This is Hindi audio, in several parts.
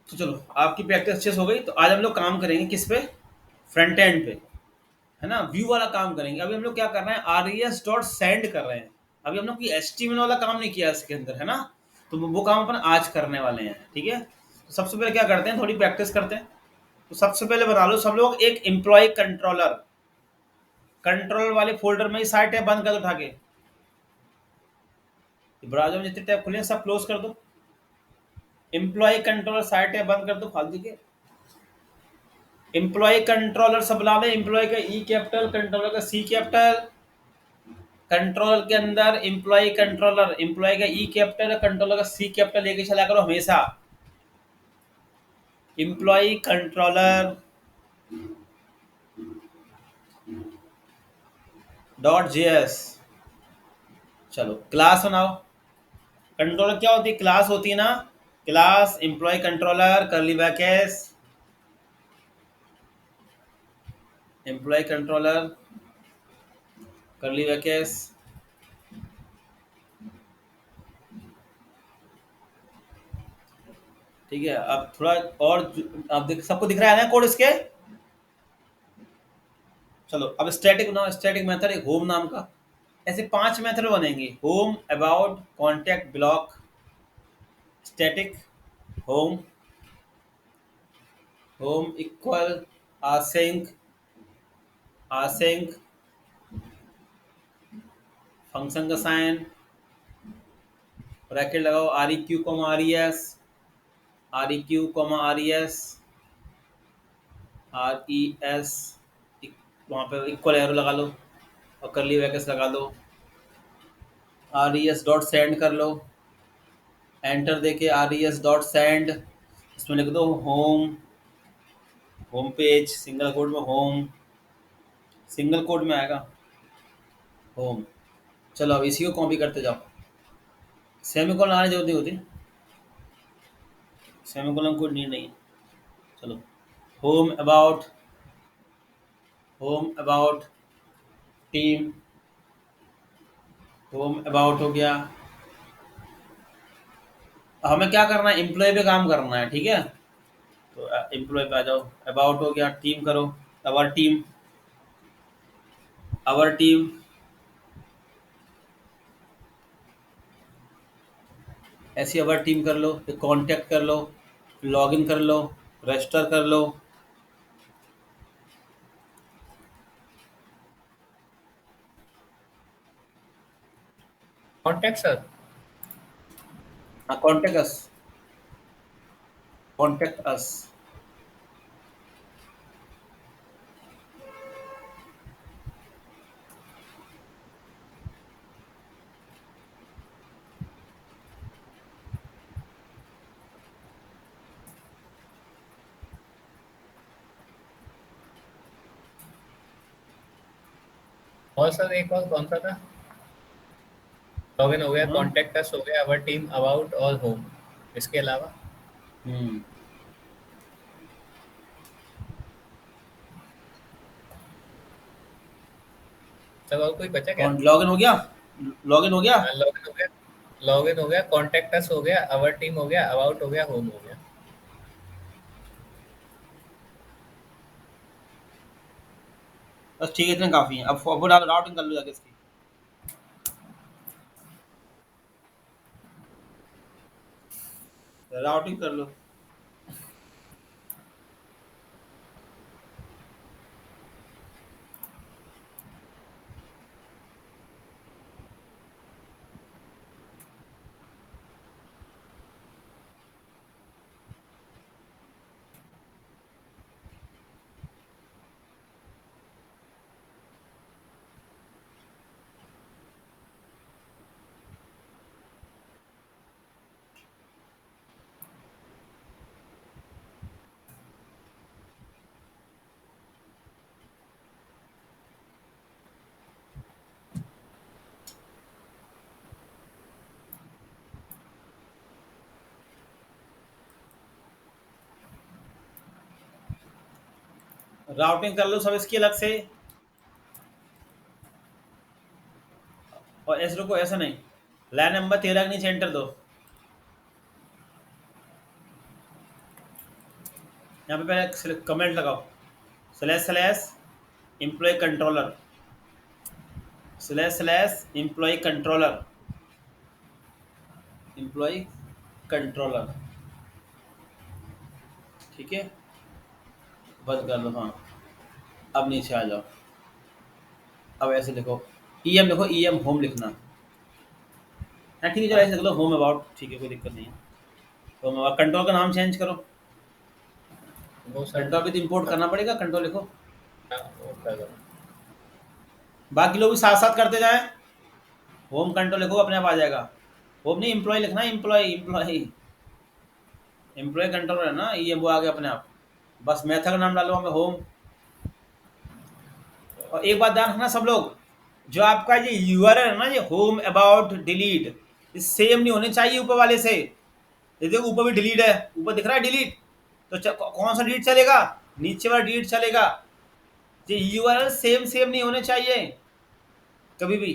तो चलो, आपकी प्रैक्टिस अच्छे से हो गई। तो आज हम लोग काम करेंगे किस पे? फ्रंट एंड पे, है ना, व्यू वाला काम करेंगे। अभी हम लोग क्या कर रहे हैं, आरईएस डॉट सेंड कर रहे हैं। अभी हम लोग की एचटीएमएल वाला काम नहीं किया इसके अंदर, है ना। तो वो काम अपन आज करने वाले हैं, ठीक है। तो सबसे पहले क्या करते हैं, थोड़ी प्रैक्टिस करते हैं। तो सबसे पहले बना लो सब लोग एक एम्प्लॉय कंट्रोलर, कंट्रोल वाले फोल्डर में ही सारे टैब बंद कर दो उठा के। ब्राउजर में जितने टैब खुले हैं सब क्लोज कर दो। एम्प्लॉय कंट्रोलर सारे टैब बंद कर दो फालतू के। एम्प्लॉय कंट्रोलर सब ला लें। एम्प्लॉय का ई कैपिटल, कंट्रोलर का सी कैपिटल। कंट्रोलर के अंदर एम्प्लॉय कंट्रोलर, एम्प्लॉय का ई कैपिटल, कंट्रोलर का सी कैपिटल लेके चला करो हमेशा। Employ controller dot JS. चलो क्लास बनाओ। कंट्रोलर क्या होती है? क्लास होती है ना। Class employ controller curly brackets, employ controller curly brackets. ठीक है, अब थोड़ा और अब सबको दिख रहा है ना कोड इसके। चलो अब स्टैटिक बनाओ। स्टैटिक मेथड एक होम नाम का। ऐसे 5 मेथड बनेंगे, home, about, contact, block. Static home, home equal async, async function का साइन, ब्रैकेट लगाओ, R E Q comma R E S, R E Q comma R E S, R E S, वहाँ पे इक्वल एरो लगा लो और करली ब्रैकेट्स लगा दो। Are E S dot send कर लो, एंटर देके are E S dot send, इसमें लिख दो home, home page, single code में होम, सिंगल कोड में आएगा होम। चलो अब इसी को कॉपी करते जाओ। सेमीकोलन आने जरूरत नहीं होती, सेमीकोलन कोई नीड नहीं है। चलो home about, home about team, home about हो गया। हमें क्या करना है, एम्प्लॉय पे काम करना है, ठीक है। तो एम्प्लॉय पे आ जाओ, अबाउट हो गया, टीम करो, अवर टीम, अवर टीम। ऐसी अवर टीम कर लो, फिर कांटेक्ट कर लो, लॉगिन कर लो, रजिस्टर कर लो। Contact sir. हाँ कॉन्टेक्ट अस, कॉन्टेक्ट अस। और सर एक और कौन सा था? लॉगिन हो गया, हाँ। कॉन्टेक्ट अस हो गया, अवर टीम, अबाउट और होम। इसके अलावा हम्म। सर और कोई बचा क्या? लॉगिन हो गया, लॉगिन हो गया। लॉगिन हो गया, लॉगिन हो गया, कॉन्टेक्ट अस हो गया, अवर टीम हो गया, अबाउट हो गया, होम हो गया। बस ठीक है, इतना काफी है। अब राउटिंग कर लो जाके इसकी। राउटिंग कर लो। राउटिंग कर लो सब इसकी अलग से। और ऐसे रुको, ऐसा नहीं, लाइन नंबर 13 के नीचे एंटर दो। यहाँ पे पहले कमेंट लगाओ, slash slash employ controller, slash slash employ controller, employ controller. ठीक है, बंद कर दो। हाँ, अब नीचे आ जाओ। अब ऐसे लिखो, ईएम लिखो, ईएम होम लिखना। हाँ ठीक है, चलो हाँ, ऐसे लिख लो, होम अबाउट, ठीक है, कोई दिक्कत नहीं है। होम अबाउट, कंट्रोल का नाम चेंज करो। वो सब कंट्रोल भी तो इंपोर्ट कर, करना पड़ेगा, कंट्रोल लिखो। हाँ, वो कर दो। बाकी लोग भी साथ साथ करते जाएं। होम कंट्रोल लिखो, अपने आप आ जाएगा। होम नहीं, एम्प्लॉय लिखना, एम्प्लॉय एम्प्लॉय एम्प्लॉय कंट्रोल है ना, ये वो आ गया अपने आप। बस मेथड का नाम डालो हमें, होम। और एक बात ध्यान रखना सब लोग, जो आपका ये यूआरएल है ना, ये होम अबाउट डिलीट, ये सेम नहीं होने चाहिए ऊपर वाले से। ये देखो ऊपर भी डिलीट है, ऊपर दिख रहा है डिलीट, तो कौन सा डिलीट चलेगा? नीचे वाला डिलीट चलेगा। ये यूआरएल सेम सेम नहीं होने चाहिए कभी भी।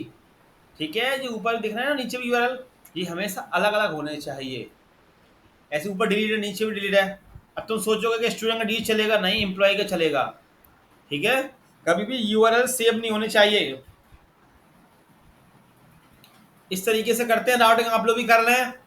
ठीक है, जो ऊपर दिख रहा है ना, नीचे भी यूआरएल, ये हमेशा अलग अलग होने चाहिए। ऐसे ऊपर डिलीट है, नीचे भी डिलीट है। अब तुम सोचोगे कि स्टूडेंट का डिलीट चलेगा, नहीं, एम्प्लॉय का चलेगा। ठीक है, कभी भी यूआरएल सेम नहीं होने चाहिए। इस तरीके से करते हैं राउटिंग, आप लोग भी कर रहे हैं।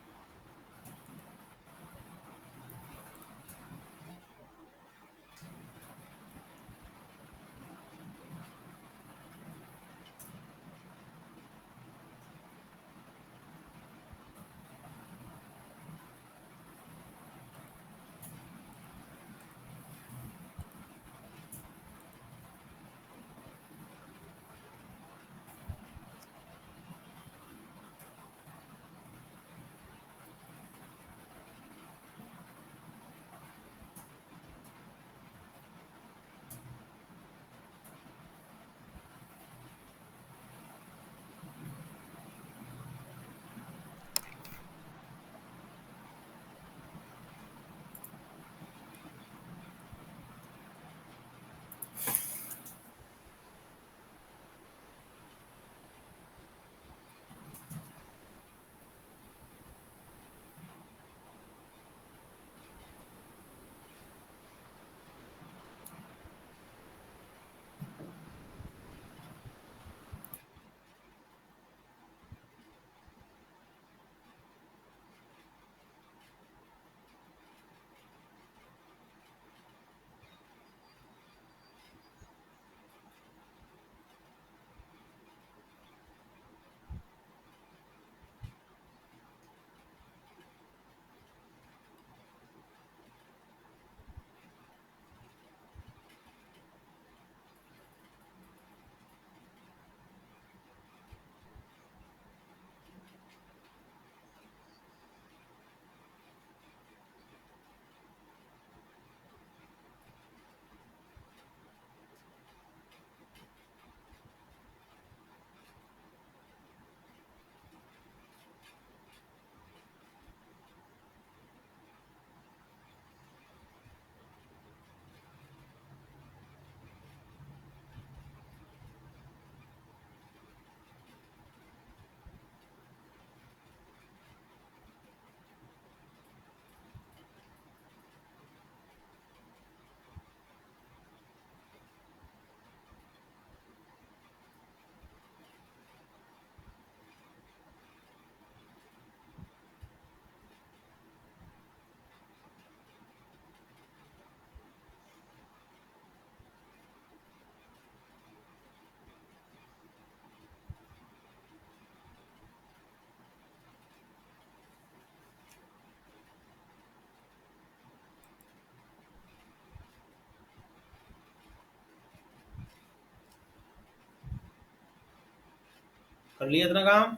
कर लिया इतना काम?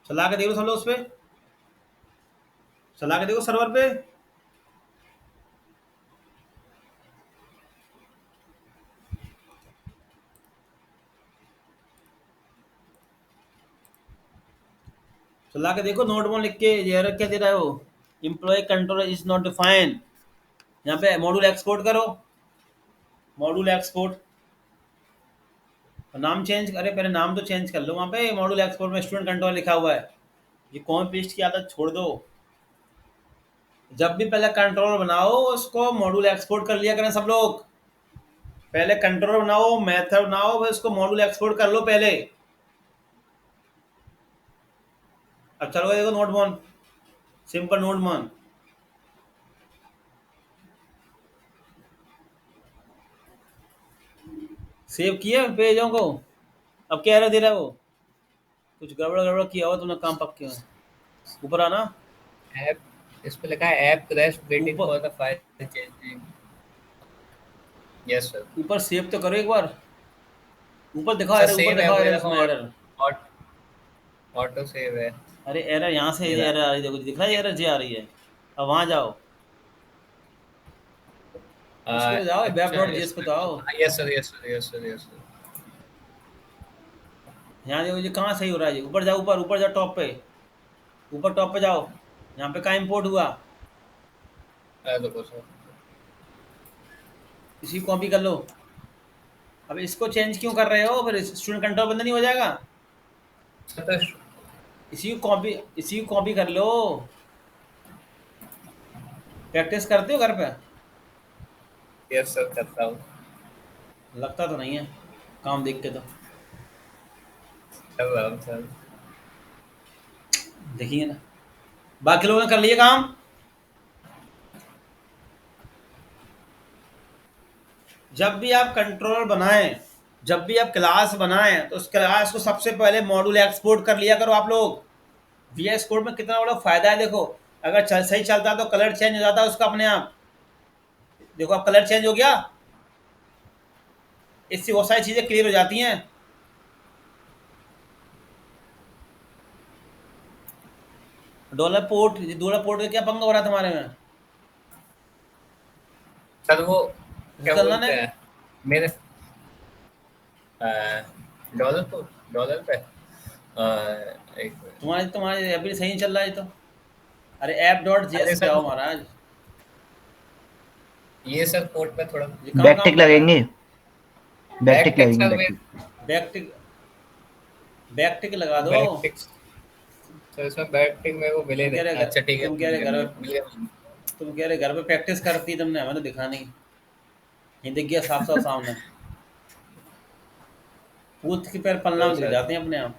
चला के देखो सब लोग, उस पे चला के देखो सर्वर पे। चला के देखो, नोट बोन लिख के ये रख क्या दे रहा है वो। Employ controller is not defined. यहाँ पे मॉड्यूल एक्सपोर्ट करो, मॉड्यूल एक्सपोर्ट, नाम चेंज, अरे पहले नाम तो चेंज कर लो। वहाँ पे मॉड्यूल एक्सपोर्ट में स्टूडेंट कंट्रोल लिखा हुआ है, ये कॉपी पेस्ट की आदत छोड़ दो। जब भी पहले कंट्रोलर बनाओ उसको मॉड्यूल एक्सपोर्ट कर लिया करें सब लोग। पहले कंट्रोलर बनाओ, मेथड बनाओ, फिर उसको मॉड्यूल एक्सपोर्ट कर लो पहले। अब चलो देखो note one, simple note one. Save किए पेजों को, अब क्या एरर दे रहा है वो? कुछ गड़बड़ गड़बड़ किया हो तुमने काम पक्के में। ऊपर आना, ऐप, इस पे लिखा है ऐप क्रैश वेटिंग ऊपर for the file changing. Yes sir. ऊपर सेव तो करो एक बार। ऊपर दिखाओ सर एरर, ऊपर सेव है, दिखाओ मुझे एरर, लगा इसमें एरर। ऑटो सेव है। अरे एरर यहाँ से ये रहा। एरर आ रही है, देखो दिख रहा है एरर जे आ रही है। अब वहाँ जाओ, इसके पे जाओ, वेब अच्छा डॉट जेएस पे इसमें तो तो आओ। Yes sir, yes sir, yes sir, yes sir. यहाँ देखो ये कहाँ सही हो रहा है, ऊपर जाओ, ऊपर ऊपर जाओ, टॉप पे, ऊपर टॉप पे जाओ। यहाँ पे कहाँ इम्पोर्ट हुआ, देखो सर। इसी को कॉपी कर लो। अब इसको चेंज क्यों कर रहे हो, फिर स्टूडेंट कंट्रोल बंद नहीं हो जाएगा? सर तो इसी को कॉपी कर लो। प्रैक्टिस करते हो घर पे? यस सर करता हूँ। लगता तो नहीं है काम देख के तो। कर रहा हूँ सर। देखिए ना, बाकी लोगों ने कर लिया काम। जब भी आप कंट्रोलर बनाएं, जब भी आप क्लास बनाएं, तो उस क्लास को सबसे पहले मॉड्यूल एक्सपोर्ट कर लिया करो आप लोग। वीएस कोड में कितना बड़ा फायदा है देखो। अगर सही चलता तो कलर चेंज हो जाता है उसका अपने आप। देखो अब कलर चेंज हो गया, इससे बहुत सारी चीजें क्लियर हो जाती हैं। डॉलर पोर्ट का क्या पंगा हो रहा है तुम्हारे में? सर वो क्या चलना बोलते नहीं, हैं मेरे डॉलर को, डॉलर पे एक मिनट। तुम्हारे तुम्हारे अभी सही नहीं चल रहा है ये तो। अरे ऐप डॉट अरे जेएस पे सर आओ महाराज। ये सर कोड पे थोड़ा ये कहाँ बैकटिक काम कर रहा है? लगेंगे, बैकटिक बैकटिक लगेंगे, सर में। बैकटिक। बैकटिक, बैकटिक लगा दो। बैकटिक सर, इसमें बैकटिक मेरे को मिले तुम कह रहे नहीं। अच्छा ठीक है, तुम कह मिल रहे गया, घर मिल गया। तुम कह रहे घर पे प्रैक्टिस करती, तुमने हमें तो दिखा नहीं। ये दिख गया साफ साफ सामने, पूछ के पैर पलना तो में दिख सर, जाते हैं अपने आप।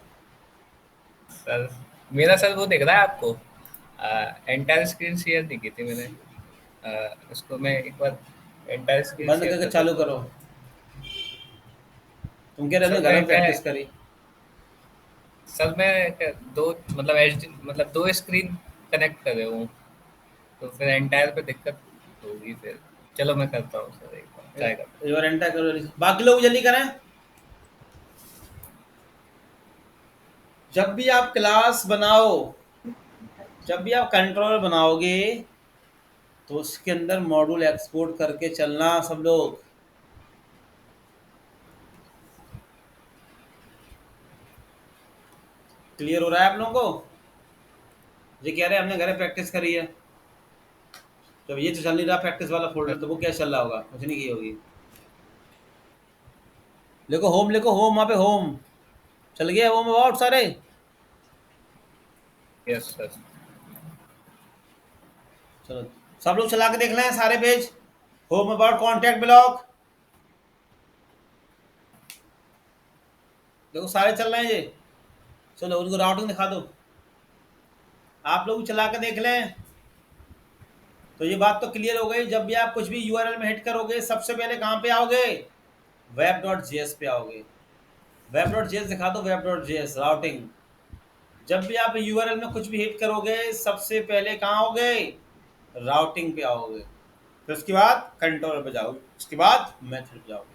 सर मेरा सर वो दिख रहा है आपको? एंटायर स्क्रीन शेयर दिखी थी मैंने। इसको मैं एक बार एंटायर स्क्रीन बंद शेयर करके कर चालू देता करो। हूँ। तुम कह रहे सर हमने घर मैं में क्या, प्रैक्टिस करी। सर मैं दो मतलब एच मतलब दो स्क्रीन कनेक्ट कर रहा हूँ, तो फिर एंटायर पे दिक्कत होगी फिर। चलो मैं करता हूँ सर, एक बार ट्राई करता एक बार एंटर करो जल्दी से। बाकी लोग जल्दी करें। जब भी आप क्लास बनाओ, जब भी आप कंट्रोलर बनाओगे, तो उसके अंदर मॉड्यूल एक्सपोर्ट करके चलना सब लोग। क्लियर हो रहा है आप लोगों को? ये कह रहे हैं हमने घर में प्रैक्टिस करी है। जब ये तो चल नहीं रहा प्रैक्टिस वाला हूँ। फोल्डर, तो वो क्या चल रहा होगा? कुछ नहीं की होगी। लिखो होम, लिखो होम, वहाँ पे होम चल गया, होम अबाउट सारे। Yes sir. चलो सब लोग चला के देख लें सारे page. Home about contact block, देखो सारे चल रहे हैं ये। चलो उनको राउटिंग दिखा दो, आप लोग चला के देख लें। तो ये बात तो क्लियर हो गई, जब भी आप कुछ भी यूआरएल में हिट करोगे, सबसे पहले कहाँ पे आओगे? वेब डॉट जेएस पे आओगे। वेब डॉट जेएस दिखा दो, वेब डॉट जेएस राउटिंग। जब भी आप यूआरएल में कुछ भी हिट करोगे, सबसे पहले कहाँ आओगे? राउटिंग पे आओगे। फिर उसके बाद कंट्रोलर पे जाओगे, उसके बाद मेथड पे जाओगे।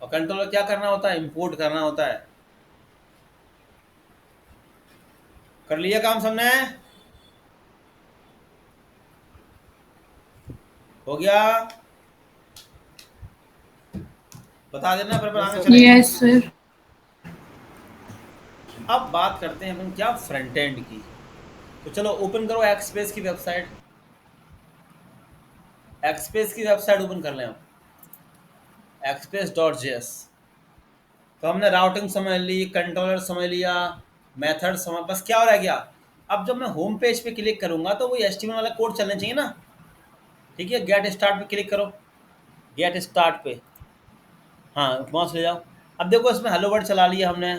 और कंट्रोलर क्या करना होता है? इंपोर्ट करना होता है। कर लिया काम सबने? हो गया? बता देना, फिर यस आगे सर। चलेंगे। Yes sir. अब बात करते हैं अपन क्या फ्रंट एंड की। तो चलो ओपन करो एक्सप्रेस की वेबसाइट। एक्सप्रेस की वेबसाइट ओपन कर लें आप, express.js। तो हमने राउटिंग समझ ली, कंट्रोलर समझ लिया, मेथड समझ, बस क्या हो रह गया। अब जब मैं होम पेज पे क्लिक करूंगा तो वही HTML वाला कोड चलना चाहिए ना। ठीक है, गेट स्टार्ट पे क्लिक करो, गेट स्टार्ट पे, हाँ माउस ले जाओ। अब देखो इसमें हेलो वर्ड चला लिया हमने।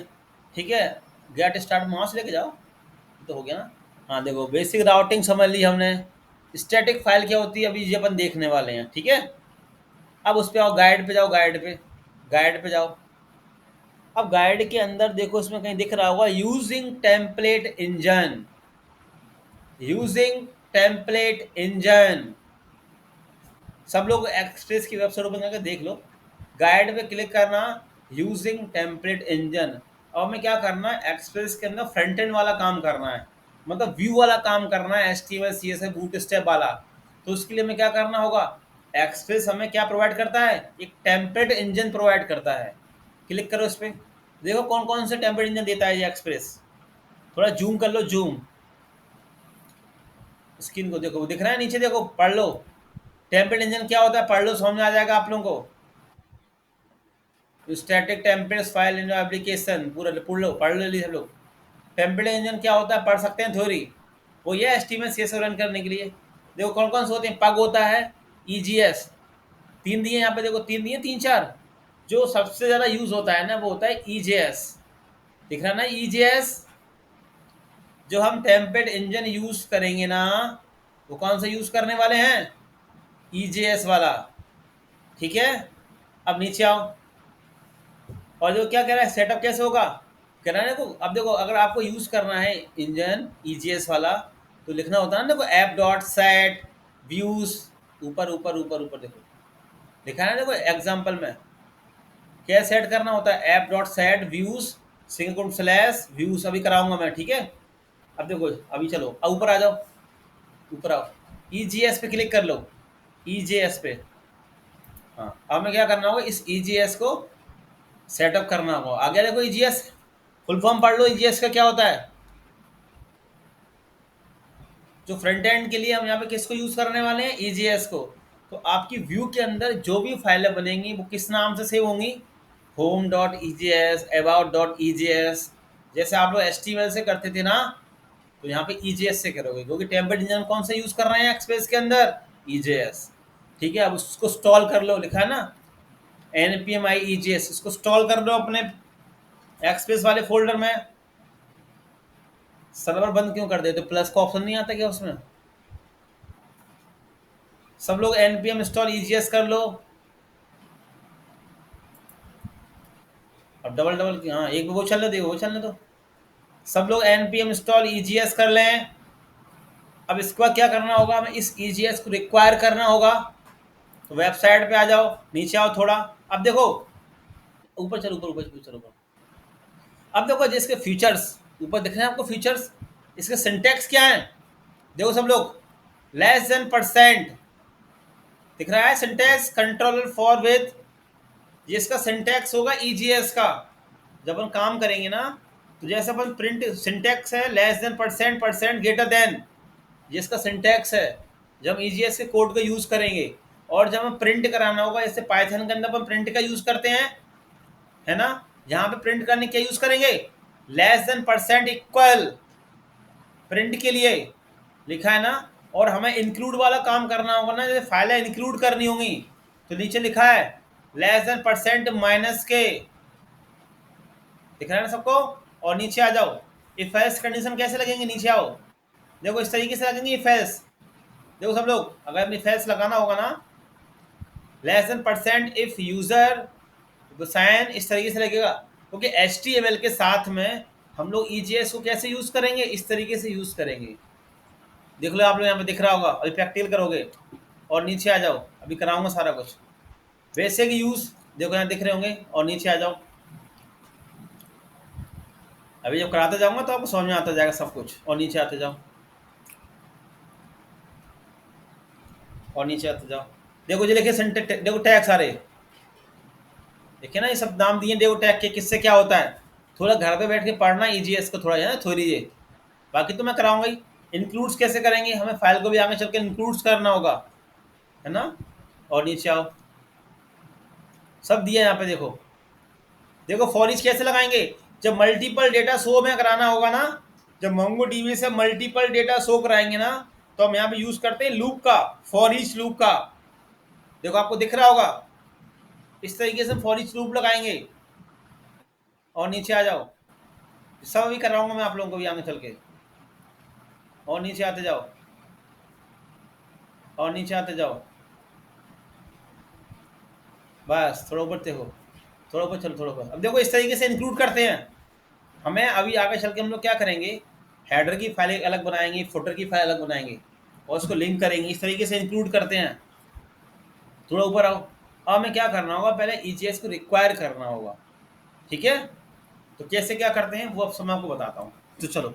ठीक है, गेट स्टार्ट माउस लेके जाओ, तो हो गया ना। हाँ देखो, बेसिक राउटिंग समझ ली हमने। स्टैटिक फाइल क्या होती है अभी ये अपन देखने वाले हैं। ठीक है, अब उस पे आओ, गाइड पे जाओ, गाइड पे, गाइड पे जाओ। अब गाइड के अंदर देखो, इसमें कहीं दिख रहा होगा using template engine, using template engine. सब लोग एक्सप्रेस की वेबसाइट ओपन करके देख लो, गाइड पे क्लिक करना, यूजिंग टेम्पलेट इंजन। अब हमें क्या करना है, एक्सप्रेस के अंदर फ्रंट एंड वाला काम करना है, मतलब व्यू वाला काम करना है, HTML CSS बूट स्टेप वाला। तो उसके लिए हमें क्या करना होगा, एक्सप्रेस हमें क्या प्रोवाइड करता है, एक टेम्पलेट इंजन प्रोवाइड करता है। क्लिक करो इस पर, देखो कौन कौन से टेम्पलेट इंजन देता है ये एक्सप्रेस। थोड़ा जूम कर लो, जूम स्क्रीन को, देखो दिख रहा है नीचे, देखो पढ़ लो। टेम्पलेट इंजन क्या होता है, पढ़ लो, समझ में आ जाएगा आप लोगों को। Static templates file in application, पूरा पढ़ लो सब लोग। टेम्पलेट इंजन क्या होता है, पढ़ सकते हैं थ्योरी। वो ये HTML CSS रन करने के लिए। देखो कौन कौन से होते हैं, पग होता है, EGS, तीन दिए यहाँ पे, देखो तीन दिए, तीन चार। जो सबसे ज्यादा यूज होता है ना वो होता है EJS, दिख रहा ना EJS। जो हम टेम्पलेट इंजन यूज करेंगे ना, वो कौन सा यूज करने वाले हैं, EJS वाला। ठीक है, अब नीचे आओ, और जो क्या कह रहा है, सेटअप कैसे होगा, कह रहा है ना। देखो अब देखो, अगर आपको यूज करना है इंजन EJS वाला, तो लिखना होता है ना, देखो ऐप डॉट सेट व्यूज, ऊपर ऊपर ऊपर ऊपर देखो लिखा है ना, देखो एग्जाम्पल में क्या सेट करना होता है, app dot set views single quote slash views, अभी कराऊंगा मैं। ठीक है, अब देखो, अभी चलो अब ऊपर आ जाओ, ऊपर आओ, EJS पे क्लिक कर लो, EJS पे। हाँ, अब हमें क्या करना होगा, इस EJS को सेटअप करना होगा। आ गया देखो EJS, फुल फॉर्म पढ़ लो EJS का क्या होता है। जो फ्रंट एंड के लिए हम यहाँ पे किसको यूज करने वाले हैं, EJS को। तो आपकी व्यू के अंदर जो भी फाइलें बनेंगी वो किस नाम से सेव होंगी, home.EJS, about.EJS। जैसे आप लोग HTML से करते थे ना, तो यहाँ पे EJS से करोगे, क्योंकि टेम्पलेट इंजन कौन सा यूज कर रहे हैं एक्सप्रेस के अंदर, EJS। ठीक है, अब उसको स्टॉल कर लो, लिखा है ना npm i EJS, इसको स्टॉल कर लो अपने एक्सप्रेस वाले फोल्डर में। सर्वर बंद क्यों कर देते, प्लस का ऑप्शन नहीं आता क्या उसमें। सब लोग npm इंस्टॉल EJS कर लो। अब डबल डबल, हाँ एक वो चलने दो, वो चलने दो। सब लोग npm इंस्टॉल EJS कर लें। अब इसके बाद क्या करना होगा, हमें इस EJS को रिक्वायर करना होगा। तो वेबसाइट पे आ जाओ, नीचे आओ थोड़ा, अब देखो ऊपर चलो, ऊपर ऊपर चलो ऊपर। अब देखो जिसके फीचर्स ऊपर दिख रहे हैं आपको, फीचर्स, इसके सिंटैक्स क्या है, देखो सब लोग, लेस देन परसेंट दिख रहा है, सिंटैक्स कंट्रोलर फॉर विथ, ये इसका सिंटैक्स होगा EJS का। जब हम काम करेंगे ना, तो जैसे अपन प्रिंट सिंटैक्स है, less than percent, percent greater than, ये इसका सिंटैक्स है जब हम EJS के कोड का यूज करेंगे। और जब हम प्रिंट कराना होगा, जैसे पाइथन के अंदर अपन प्रिंट का यूज करते हैं, है ना, यहाँ पे प्रिंट करने क्या यूज करेंगे, less than percent equal, print के लिए लिखा है ना। और हमें इंक्लूड वाला काम करना होगा ना, जैसे फाइलें इंक्लूड करनी होंगी, तो नीचे लिखा है लेस देन परसेंट माइनस के, दिख रहा है ना सबको। और नीचे आ जाओ, इफ एल्स कंडीशन कैसे लगेंगे, नीचे आओ, देखो इस तरीके से लगेंगे इफ एल्स। देखो सब लोग, अगर इफ एल्स लगाना होगा ना, less than percent if user sign, इस तरीके से लगेगा। क्योंकि HTML के साथ में हम लोग EJS को कैसे यूज करेंगे, इस तरीके से यूज करेंगे। देख लो आप लोग, यहाँ पे दिख रहा होगा, अभी प्रैक्टिकल करोगे। और नीचे आ जाओ, अभी कराऊंगा सारा कुछ, बेसिक यूज, देखो यहाँ दिख रहे होंगे। और नीचे आ जाओ, अभी जब कराते जाऊंगा तो आपको समझ में आता जाएगा सब कुछ। और नीचे आते जाओ, और नीचे आते जाओ, देखो जो लिखे सिंटेक्स, देखो टैग सारे, देखिए ना ये सब नाम दिए, देखो टैग के किससे क्या होता है। थोड़ा घर पे बैठ के पढ़ना EJS को, थोड़ा है ना थ्योरी ये, बाकी तो मैं कराऊंगा ही। इंक्लूड्स कैसे करेंगे, हमें फाइल को भी आगे चल के इंक्लूड्स करना होगा, है ना। और नीचे आओ, सब दिया यहाँ पे, देखो देखो फॉर ईच कैसे लगाएंगे, जब मल्टीपल डेटा शो में कराना होगा ना, जब मोंगो डीबी से मल्टीपल डेटा शो कराएंगे ना, तो हम यहाँ पे यूज करते हैं लूप का, फॉर ईच लूप का। देखो आपको दिख रहा होगा, इस तरीके से फॉर ईच लूप लगाएंगे। और नीचे आ जाओ, सब अभी कराऊंगा मैं आप लोगों को भी आगे चल के। और नीचे आते जाओ, और नीचे आते जाओ, बस थोड़ा ऊपर देखो, थोड़ा ऊपर चलो, थोड़ा ऊपर। अब देखो इस तरीके से इंक्लूड करते हैं। हमें अभी आगे चल के हम लोग क्या करेंगे, हेडर की फाइल अलग बनाएंगे, फुटर की फाइल अलग बनाएंगे, और उसको लिंक करेंगे, इस तरीके से इंक्लूड करते हैं। थोड़ा ऊपर आओ, अब हमें क्या करना होगा, पहले EJS को रिक्वायर करना होगा, ठीक है। तो कैसे क्या करते हैं वो अब सब मैं आपको बताता हूँ। तो चलो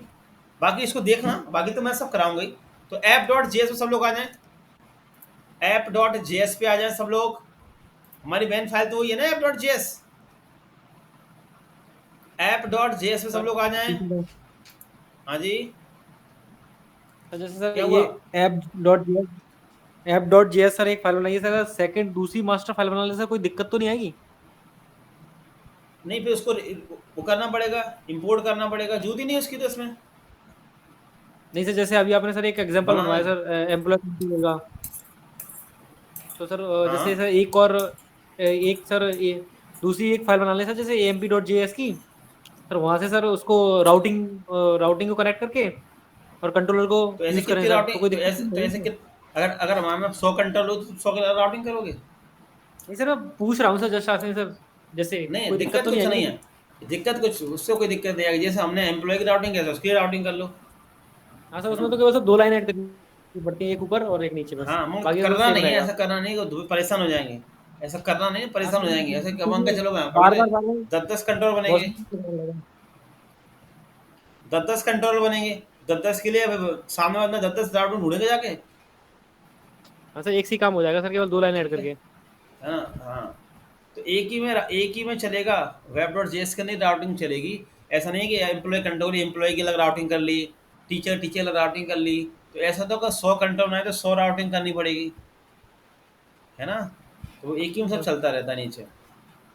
बाकी इसको देखना, बाकी तो मैं सब कराऊंगा ही। तो app.js पे सब लोग आ जाएं, app.js पे आ जाएं सब लोग। हमारी मेन फाइल तो वही है ना app.js, app.js पे सब सर लोग आ जाएं। ठीक है। हाँ जी, सर जैसे सर क्या ये हुआ। ऐप डॉट जेएस सर एक फाइल बनाइए सर, सेकंड दूसरी मास्टर फाइल बनाने से कोई दिक्कत तो नहीं आएगी? नहीं फिर उसको वो करना पड़ेगा, इंपोर्ट करना पड़ेगा, जरूरत ही नहीं है उसकी तो इसमें नहीं सर, जैसे अभी आपने सर एक एग्जांपल बनाना। बनवाया सर एम्प्लॉय का, तो सर जैसे हाँ सर एक और एक सर दूसरी एक फाइल बना लें सर, जैसे amp.js की, सर वहां से सर उसको राउटिंग राउटिंग को कनेक्ट करके और कंट्रोलर को तो ऐसे यूज करें कितनी सर, तो राउटिंग, कोई दिक्कत नहीं होगी सर? अगर अगर हमारे में 100 कंट्रोल हो तो 100 की राउटिंग करोगे। नहीं सर, मैं पूछ रहा हूँ सर जस्ट आपसे सर, जैसे नहीं कोई दिक्कत दिक्कत तो नहीं कुछ आएगी नहीं ना है, दिक्कत कुछ उससे कोई दिक्कत नहीं आएगी। जैसे हमने एम्प्लॉय की राउटिंग किया था उसकी राउटिंग कर लो, हाँ सर, है ना। उसमें तो केवल सर दो लाइन ऐड करनी पड़ती है, एक ऊपर और एक नीचे, बस हाँ मगर बाकी तो सब करना सेम नहीं है, रहेगा। ऐसा करना नहीं कि परेशान हो जाएंगे, ऐसा करना नहीं, हाँ परेशान सर, हो जाएंगे। ऐसे कब अंक चलो बार बोले बार बार बार 10-10 कंट्रोल बहुत बनेंगे, लगेगा। 10-10 कंट्रोल बनेंगे, 10-10 के लिए अब सामने वाला 10-10 राउटिंग ढूंढेंगे जाके, हाँ सर, एक से ही काम हो जाएगा सर, केवल दो लाइन ऐड ठीक करके। है ना। हाँ तो एक ही में चलेगा, वेब डॉट जेएस के नहीं राउटिंग चलेगी। ऐसा नहीं है कि एम्प्लॉय कंट्रोल एम्प्लॉय की अलग राउटिंग कर ली, टीचर टीचर अलग राउटिंग कर ली। तो ऐसा तो अगर 100 कंट्रोल बनाए तो 100 राउटिंग करनी पड़ेगी, है ना। तो एक ही में ओके सब सर। चलता रहता है नीचे,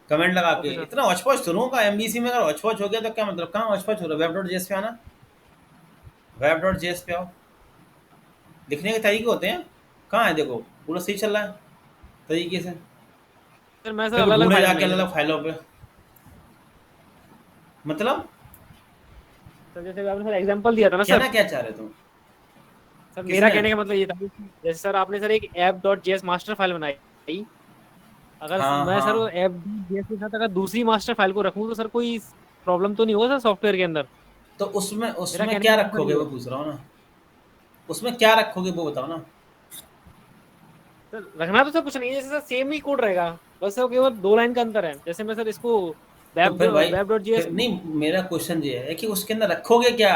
कमेंट लगा के। Okay sir. इतना हौच-पौच सुनो का एमबीसी में, अगर हौच-पौच हो गया तो क्या मतलब, कहाँ हौच-पौच हो रहा है। वेब डॉट जेएस पे आना, वेब डॉट जेएस पे आओ, लिखने के तरीके होते हैं, कहाँ है देखो, पूरा सही चल रहा है तरीके से। सर मैं सर फिर वो अलग अलग ढूंढे फाइल जाके बनाई अलग है सर। अलग फाइलों पे, मतलब सर जैसे आपने सर एग्जांपल दिया था ना सर, कहना क्या चाह रहे तुम, सर मेरा किसने। कहने का मतलब ये था कि जैसे सर आपने सर एक app dot JS master file बनाई, अगर हाँ मैं सर हाँ, ऐप जेएस के साथ अगर दूसरी मास्टर फाइल को रखूँ तो सर कोई प्रॉब्लम तो नहीं होगा सर सॉफ्टवेयर के अंदर? तो उसमें मेरा उसमें कहने क्या का मतलब सर रखोगे ये वो है। पूछ रहा हूँ ना, उसमें क्या रखोगे वो बताओ ना। सर रखना तो सर कुछ नहीं है, जैसे सर सेम ही कोड रहेगा, बस सर केवल दो लाइन का अंतर है। जैसे मैं सर इसको तो वेब फिर भाई, वेब डॉट जेएस, फिर नहीं, मेरा क्वेश्चन ये है कि उसके अंदर रखोगे क्या।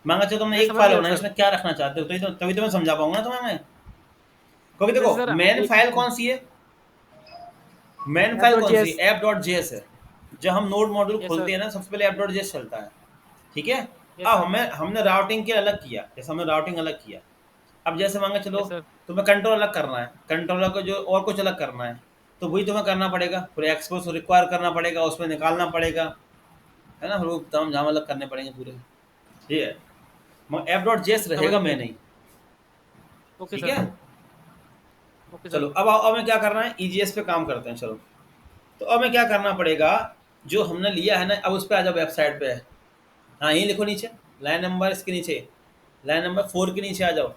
मांगा चलो तुमने मैं एक समझ फाइल गया बनाई, सर। उसमें क्या रखना चाहते हो, तभी तो मैं समझा पाऊंगा ना तुम्हें मैं। क्योंकि जैसे देखो सर मेन एक फाइल कौन सी है, मेन ऐप फाइल डॉट कौन सी जेएस। है, app.js है। जब हम नोड मॉड्यूल यस सर। खोलते हैं ना, सबसे पहले app.js चलता है, ठीक है। यस अब सर। हमें हमने राउटिंग के अलग किया, जैसे हमने राउटिंग अलग किया। अब जैसे मांगा चलो यस सर। तुम्हें कंट्रोल अलग करना है, कंट्रोलर को जो और कुछ अलग करना है, तो वही तुम्हें करना पड़ेगा, फिर एक्सपोर्ट रिक्वायर करना पड़ेगा, उसमें निकालना पड़ेगा, है ना। फिर वो तमाम झाम अलग करने पड़ेंगे पूरे, ये है। मगर app.js समझ रहेगा, मैं गया। नहीं, ओके ठीक सर। है। Okay sir. चलो अब अब हमें क्या करना है, ईजीएस पे काम करते हैं, चलो। तो अब हमें क्या करना पड़ेगा, जो हमने लिया है ना, अब उस पर आ जाओ, वेबसाइट पे है। हाँ यही लिखो नीचे, लाइन नंबर इसके नीचे, लाइन नंबर 4 के नीचे आ जाओ।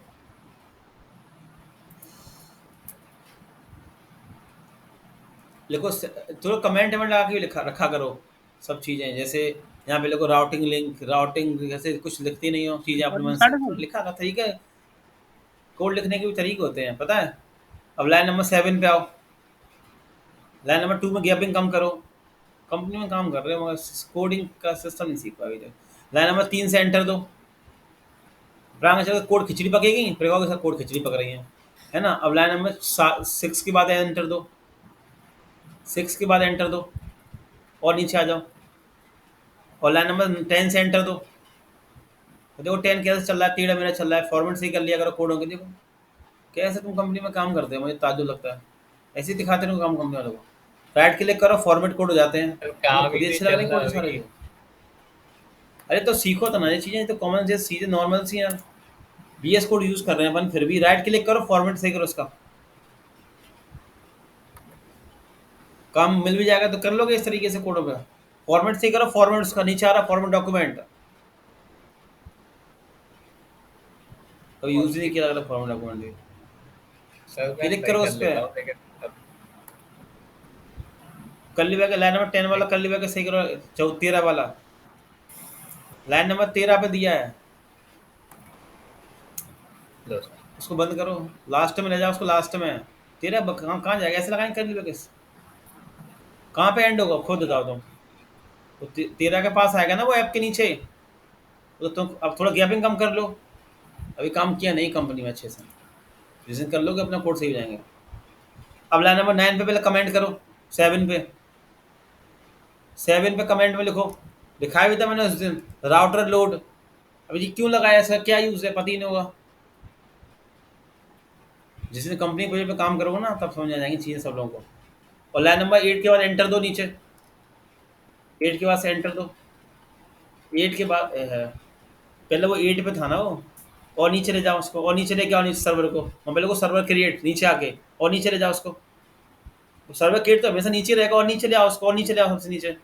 लिखो थोड़ा कमेंट वमेंट लगा के भी लिखा रखा करो सब चीज़ें। जैसे यहाँ पे लिखो राउटिंग लिंक, राउटिंग ऐसे कुछ लिखती नहीं हो चीज़ें अपने मन से, थोड़ा लिखा का तरीका है। कोड लिखने के भी तरीके होते हैं, पता है। अब लाइन नंबर 7 पे आओ, लाइन नंबर 2 में गैपिंग कम करो। कंपनी में काम कर रहे हो मगर कोडिंग का सिस्टम नहीं सीख पाए तक। लाइन नंबर 3 से एंटर दो। प्रांग चलो कोड खिचड़ी पकेगी, प्रयोग के साथ कोड खिचड़ी पक रही है ना। अब लाइन नंबर 6 के बाद एंटर दो, 6 के बाद एंटर दो, और नीचे आ जाओ, और लाइन नंबर 10 से एंटर दो, तो देखो 10 कैसे चल रहा है, टेढ़ा मेरा चल रहा है, फॉर्मेट सही कर लिया करो कोडों के। देखो कैसे तुम कंपनी में काम करते हो, मुझे ताज्जुब लगता है। ऐसे ही दिखाते रहो काम कंपनी वालों को, राइट क्लिक करो फॉर्मेट कोड हो जाते हैं। सर तुम्हें काम खुद ही ही नहीं अच्छे लग रहे चल हैं रहा कोड सारे अभी। जो। अरे तो सीखो तो ना ये चीज़ें, तो कॉमन से चीज़ें नॉर्मल सी हैं। VS कोड यूज़ कर रहे हैं अपन, फिर भी राइट क्लिक करो फॉर्मेट सही करो उसका, काम मिल भी जाएगा तो कर लोगे इस तरीके से कोडों का। फॉर्मेट सही करो, फॉर्मेट उसका नीचे आ रहा फॉर्मेट डॉक्यूमेंट, तो यूज़ ही नहीं किया लग रहा फॉर्मेट डॉक्यूमेंट भी। सर मैं क्लिक ट्राई करो कर उस लेता पर, हूँ लेकिन अब कर्ली ब्रैकेट लाइन नंबर 10 वाला कर्ली ब्रैकेट सही करो, 13 वाला लाइन नंबर 13 पे दिया है, लो सर। उसको बंद करो, लास्ट में ले जाओ उसको, लास्ट में। 13 कहाँ कहाँ जाएगा, ऐसे लगाएंगे कर्ली ब्रैकेट, कहाँ पे एंड होगा खुद बताओ तुम। तो 13 के पास आएगा ना वो ऐप के नीचे, तो तुम अब थोड़ा गैपिंग कम कर लो। अभी काम किया नहीं कंपनी में अच्छे से, जिस दिन कर लोगे अपना कोड सही हो जाएंगे। अब लाइन नंबर 9 पे पहले कमेंट करो, 7 पे, 7 पे कमेंट में लिखो, दिखाया भी था मैंने उस दिन, राउटर लोड। अभी जी क्यों लगाया, इसका क्या यूज़ है पता ही नहीं होगा। जिस दिन कंपनी प्रोजेक्ट पे काम करोगे ना तब समझ आ जाएंगी चीज़ें सब लोगों को। और लाइन नंबर 8 के बाद एंटर दो नीचे, 8 के बाद से एंटर दो, 8 के बाद पहले वो 8 पे था ना वो, और नीचे ले जाओ उसको, और नीचे लेके आओ नीचे सर्वर को, और पहले को सर्वर क्रिएट नीचे आके, और नीचे ले जाओ उसको। सर्वर क्रिएट तो हमेशा नीचे रहेगा, और नीचे ले आओ उसको, और नीचे ले आओ सबसे नीचे,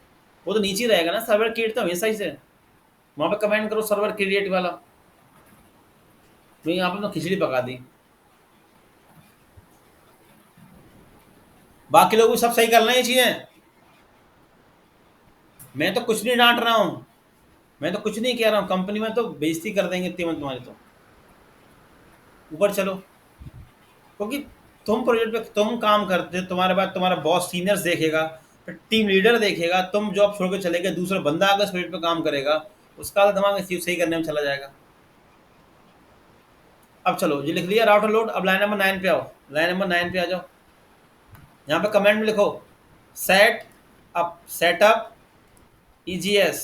वो तो नीचे ही रहेगा ना, सर्वर क्रिएट तो हमेशा ही से। वहाँ पे कमेंट करो सर्वर क्रिएट वाला। नहीं आपने तो खिचड़ी पका दी, बाकी लोग भी सब सही कर रहे हैं ये चीज़ें। मैं तो कुछ नहीं डांट रहा हूँ, मैं तो कुछ नहीं कह रहा हूँ, कंपनी में तो बेइज्जती कर देंगे इतनी में तुम्हारी तो। ऊपर चलो, क्योंकि तुम प्रोजेक्ट पे तुम काम करते हो, तुम्हारे बाद तुम्हारा बॉस सीनियर्स देखेगा, फिर टीम लीडर देखेगा, तुम जॉब छोड़ के चले गए, दूसरा बंदा अगर उस प्रोजेक्ट पे काम करेगा, उसका तो दिमाग सही करने में चला जाएगा। अब चलो ये लिख लिया राउटर लोड, अब लाइन नंबर 9 पे आओ, लाइन नंबर 9 पे आ जाओ। यहाँ पे कमेंट में लिखो सेटअप EGS,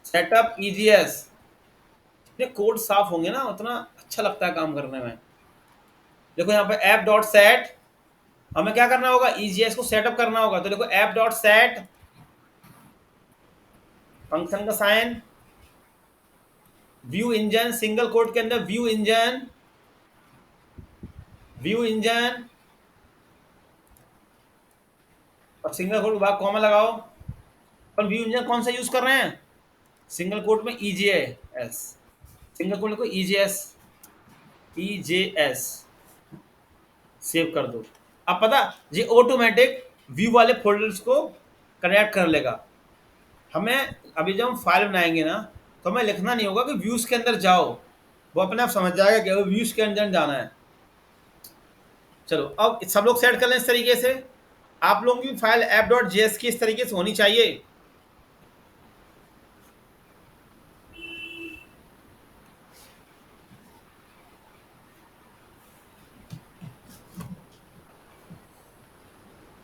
सेटअप EGS। जितने कोड साफ होंगे ना उतना अच्छा लगता है काम करने में। देखो यहाँ पे ऐप डॉट सेट, हमें क्या करना होगा, EGS को सेटअप करना होगा, तो देखो ऐप डॉट सेट, फंक्शन का sign, view engine, single code के अंदर व्यू इंजन, व्यू इंजन, और सिंगल कोड के बाद कॉमा लगाओ। पर व्यू इंजन कौन सा यूज कर रहे हैं, सिंगल कोड में EJS, सिंगल कोड को EJS सेव कर दो। अब पता ये ऑटोमेटिक व्यू वाले फोल्डर्स को कनेक्ट कर लेगा। हमें अभी जब हम फाइल बनाएंगे ना, तो हमें लिखना नहीं होगा कि व्यूज के अंदर जाओ, वो अपने आप समझ जाएगा कि वो व्यूज के अंदर जाना है। चलो अब सब लोग सेट कर लें इस तरीके से। आप लोगों की फाइल app.js की इस तरीके से होनी चाहिए।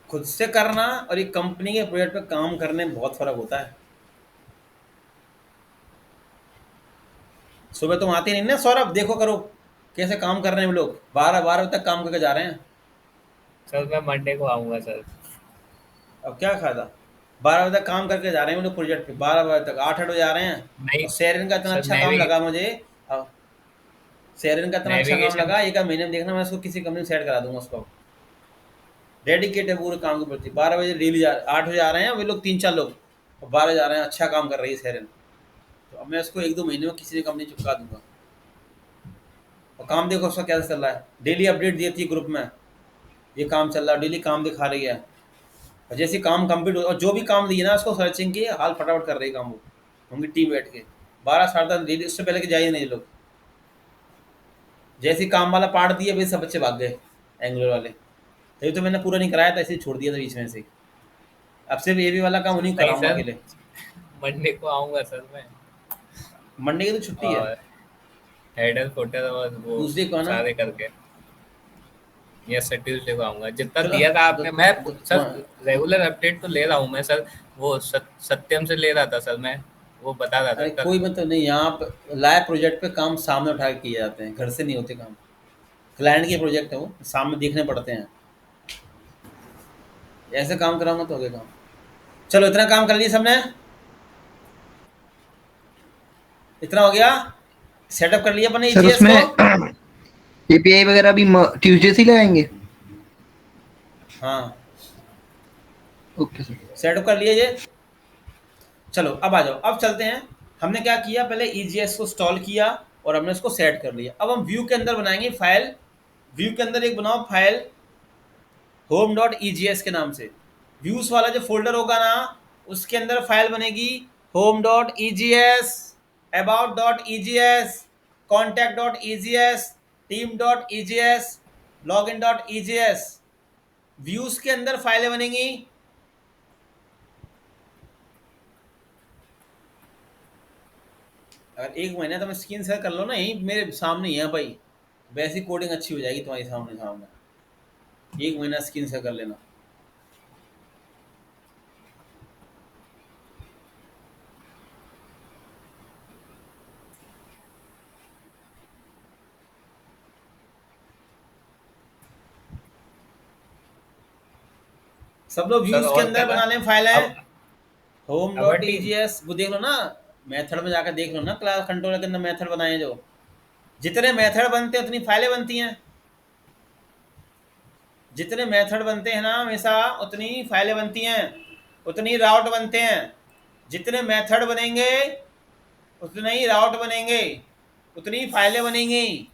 खुद से करना और एक कंपनी के प्रोजेक्ट पे काम करने में बहुत फर्क होता है। सुबह तुम आते नहीं ना सौरभ, देखो करो कैसे काम कर रहे हैं वो लोग, 12 बजे तक काम करके जा रहे हैं। सर मैं मंडे को आऊँगा सर। अब क्या फायदा, 12 बजे तक काम करके जा रहे हैं वो लोग प्रोजेक्ट पे, 12 बजे तक 8 बजे आ रहे हैं। नहीं और शेरिन का इतना सर, अच्छा काम लगा मुझे, अब शेरिन का इतना अच्छा काम नेविगेशन लगा, एक महीने में देखना मैं उसको किसी कंपनी में सेट करा दूंगा उसको। डेडिकेट है पूरे काम के प्रति, 12 बजे डेली 8 बजे आ रहे हैं वे लोग, 3-4 लोग, और 12 बजे आ रहे हैं, अच्छा काम कर रही है शेरिन। तो अब मैं उसको 1-2 महीने में किसी कंपनी चुका दूंगा। और काम देखो उसका कैसा चल रहा है, डेली अपडेट देती है ग्रुप में, ये काम चल रहा है, डेली काम दिखा रही है। और जैसे काम कंप्लीट हो, और जो भी काम दिए ना उसको सर्चिंग की हाल फटाफट कर रही है काम, वो होंगी टीम बैठ के 12 साढ़े 10 डेली, उससे पहले के जाइए नहीं ये लोग। जैसे ही काम वाला पार्ट दिया भाई सब बच्चे भाग गए एंगुलर वाले, तभी तो मैंने पूरा नहीं कराया था, ऐसे ही छोड़ दिया था बीच में से। अब सिर्फ ये भी वाला काम उन्हीं को नहीं कराऊंगा सर, अकेले। मंडे को आऊँगा सर मैं। मंडे की तो छुट्टी है, और हेडर फोल्डर और वो ट्यूसडे को आना। सारे करके, यस सर ट्यूसडे को आऊँगा। जितना चलो दिया था आपने, मैं सर हाँ, रेगुलर अपडेट तो ले रहा हूँ मैं सर, वो सत्यम से ले रहा था सर मैं, वो बता रहा था अरे कल। कोई मतलब नहीं, यहाँ पे लाइव प्रोजेक्ट पे काम सामने उठा के किए जाते हैं, घर से नहीं होते काम। क्लाइंट के प्रोजेक्ट है वो, सामने देखने पड़ते हैं। ऐसे काम कराऊंगा तो हो गया काम। चलो इतना काम कर लिया सबने, इतना हो गया। सेटअप कर लिया अपने सर ईजीएस उसमें को। एपीआई वगैरह भी ट्यूसडे से ही लगाएंगे? हाँ, ओके सर। सेटअप कर लिया ये। चलो अब आ जाओ, अब चलते हैं। हमने क्या किया, पहले ईजीएस को इंस्टॉल किया और हमने उसको सेट कर लिया। अब हम व्यू के अंदर बनाएंगे फाइल। व्यू के अंदर एक बनाओ फाइल होम डॉट ईजीएस के नाम से। व्यूज वाला जो फोल्डर होगा ना, उसके अंदर फाइल बनेगी home dot EGS, about dot EGS, contact dot EGS, team dot EGS, log in dot EGS. Views के अंदर फाइलें बनेंगी। अगर एक महीना तो मैं स्क्रीन शेयर कर लो ना, यही मेरे सामने ही है भाई, वैसी कोडिंग अच्छी हो जाएगी तुम्हारे सामने सामने। एक महीना स्क्रीन शेयर कर लेना। सब लोग सर व्यूज के और अंदर कर बना रहा। लें फाइल है अब होम अवर डॉट टीम। ईजीएस। वो देख लो ना, मेथड में जाकर देख लो ना, क्लास कंट्रोलर के अंदर मेथड बनाए हैं जो। जितने मेथड बनते हैं उतनी फाइलें बनती हैं। जितने मेथड बनते हैं ना हमेशा, उतनी फाइलें बनती हैं, उतनी राउट बनते हैं। जितने मेथड बनेंगे उतने ही राउट बनेंगे, उतनी फाइलें बनेंगी।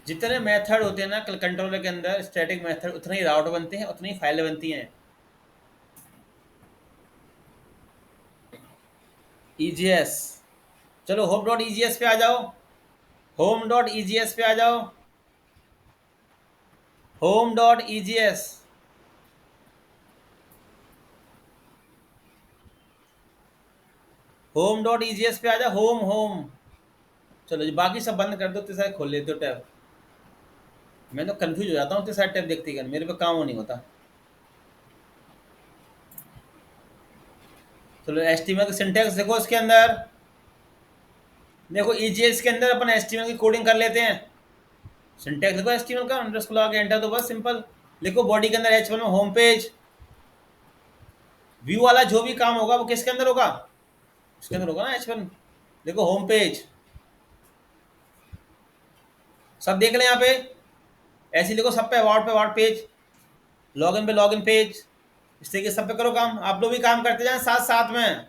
जितने मेथड होते हैं ना कंट्रोलर के अंदर, स्टैटिक मेथड, उतने ही राउट बनते हैं, उतनी ही फाइलें बनती हैं। ईजीएस। चलो होम डॉट ईजीएस पे आ जाओ। होम डॉट ईजीएस पे आ जाओ। Home dot EGS. Home dot EGS पे आ जाओ। Home home. चलो जी, बाकी सब बंद कर दो, इतने सारे खोल लेते हो टैब। मैं तो कंफ्यूज हो जाता हूँ इतने सारे टैब देखते ही, मेरे पे काम वो नहीं होता। चलो एचटीएमएल का सिंटैक्स देखो इसके अंदर। देखो ईजीएस के अंदर अपन एचटीएमएल की कोडिंग कर लेते हैं। सिंटैक्स देखो एचटीएमएल का, अंडरस्कोर लगा के एंटर दो, बस सिंपल। लिखो बॉडी के अंदर एच1 में होम पेज। व्यू वाला जो भी काम होगा वो किसके अंदर होगा, इसके अंदर होगा ना एच1। देखो होम पेज, सब देख लें यहाँ पे। ऐसे ही लिखो सब पे अवार्ड पेज, लॉगिन पे लॉगिन पेज। इस तरीके सब पे करो काम। आप लोग भी काम करते जाएं साथ साथ में।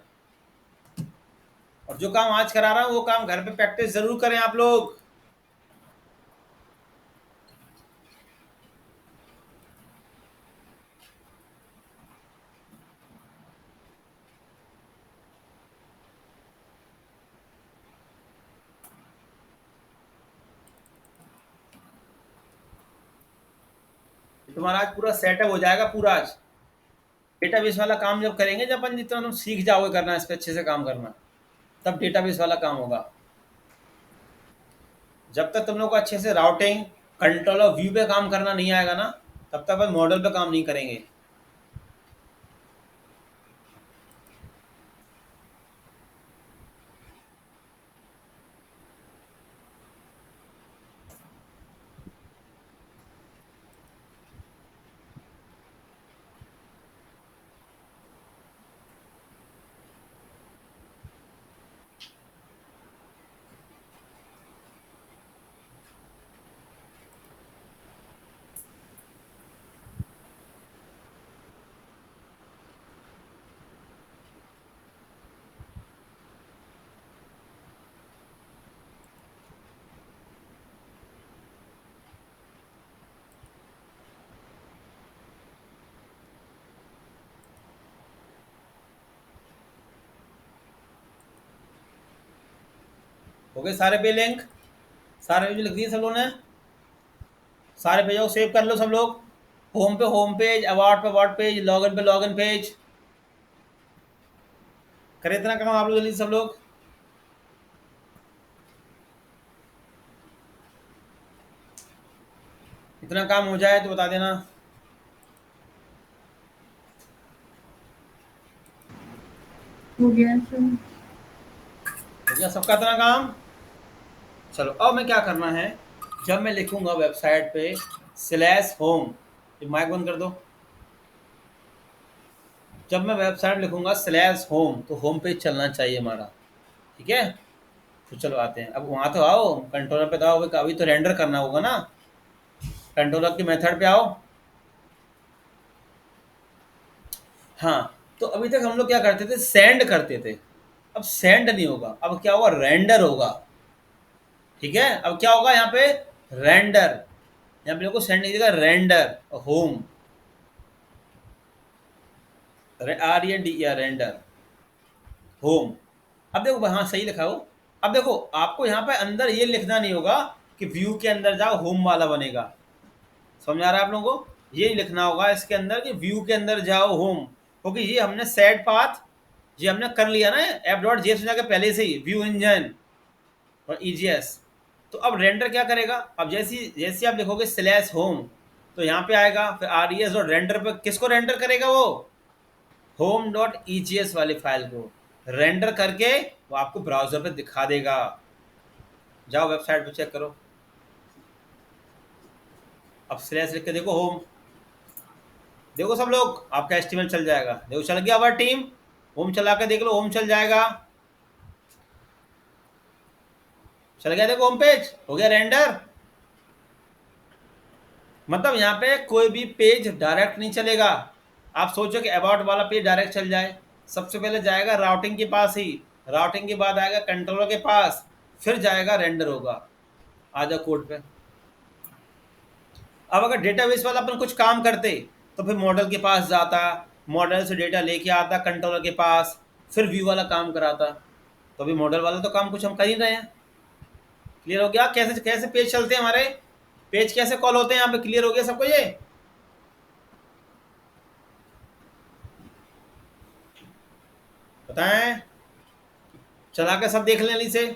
और जो काम आज करा रहा हूँ वो काम घर पे प्रैक्टिस जरूर करें आप लोग। तुम्हारा आज पूरा सेटअप हो जाएगा पूरा आज। डेटाबेस वाला काम जब करेंगे, जब अपन जितना तुम सीख जाओगे करना, इस पे अच्छे से काम करना, तब डेटाबेस वाला काम होगा। जब तक तुम लोग को अच्छे से राउटिंग कंट्रोल और व्यू पे काम करना नहीं आएगा ना, तब तक अपन मॉडल पे काम नहीं करेंगे। हो गए सारे पे लिंक, सारे पे लिख दिए सब लोगों ने। सारे पे जाओ, सेव कर लो सब लोग। होम पे होम पेज, अवार्ड पे अवार्ड पेज, लॉगिन पे लॉगिन पेज। करें इतना काम आप लोग जल्दी सब लोग। इतना काम हो जाए तो बता देना। हो गया सर। हो गया सबका इतना काम। चलो अब मैं क्या करना है, जब मैं लिखूंगा वेबसाइट पे /home, ये माइक बंद कर दो। जब मैं वेबसाइट लिखूंगा /home तो होम पेज चलना चाहिए हमारा, ठीक है। तो चलो आते हैं, अब वहां तो आओ, कंट्रोलर पे तो आओ, अभी तो रेंडर करना होगा ना, कंट्रोलर के मेथड पे आओ। हाँ, तो अभी तक हम लोग क्या करते थे, सेंड करते थे, अब सेंड नहीं होगा, अब क्या होगा, रेंडर होगा, ठीक है। अब क्या होगा यहाँ पे, रेंडर, यहाँ पे देखो सेंड नहीं देगा, render, home, RENDER, render, home. अब देखो हाँ सही लिखा हो। अब देखो आपको यहाँ पे अंदर ये लिखना नहीं होगा कि व्यू के अंदर जाओ होम वाला बनेगा, समझ आ रहा है आप लोगों को, ये लिखना होगा इसके अंदर कि व्यू के अंदर जाओ होम, क्योंकि ये हमने सेट पाथ ये हमने कर लिया ना app.js में जाके पहले से ही, व्यू इंजन और EGS। तो अब रेंडर क्या करेगा, अब जैसे आप लिखोगे /home तो यहाँ पे आएगा, फिर RES और रेंडर पे किसको रेंडर करेगा, वो home.egs वाली फाइल को रेंडर करके वो आपको ब्राउजर पे दिखा देगा। जाओ वेबसाइट पे चेक करो, अब / लिख के देखो होम, देखो सब लोग आपका एस्टिमेट चल जाएगा, देखो चल गया हमारा टीम, होम चला के देख लो, होम चल जाएगा, चल गया, देखो होम पेज हो गया रेंडर। मतलब यहाँ पे कोई भी पेज डायरेक्ट नहीं चलेगा, आप सोचो कि अबाउट वाला पेज डायरेक्ट चल जाए, सबसे पहले जाएगा राउटिंग के पास ही, राउटिंग के बाद आएगा कंट्रोलर के पास, फिर जाएगा रेंडर होगा। आ जाओ कोड पे। अब अगर डेटाबेस वाला अपन कुछ काम करते तो फिर मॉडल के पास जाता, मॉडल से डेटा लेके आता कंट्रोलर के पास, फिर व्यू वाला काम कराता, तो अभी मॉडल वाला तो काम कुछ हम कर ही रहे हैं। क्लियर हो गया कैसे कैसे पेज चलते हैं हमारे, पेज कैसे कॉल होते हैं यहाँ पे, क्लियर हो गया सबको ये। बताएं, चला के सब देख लें जल्दी से।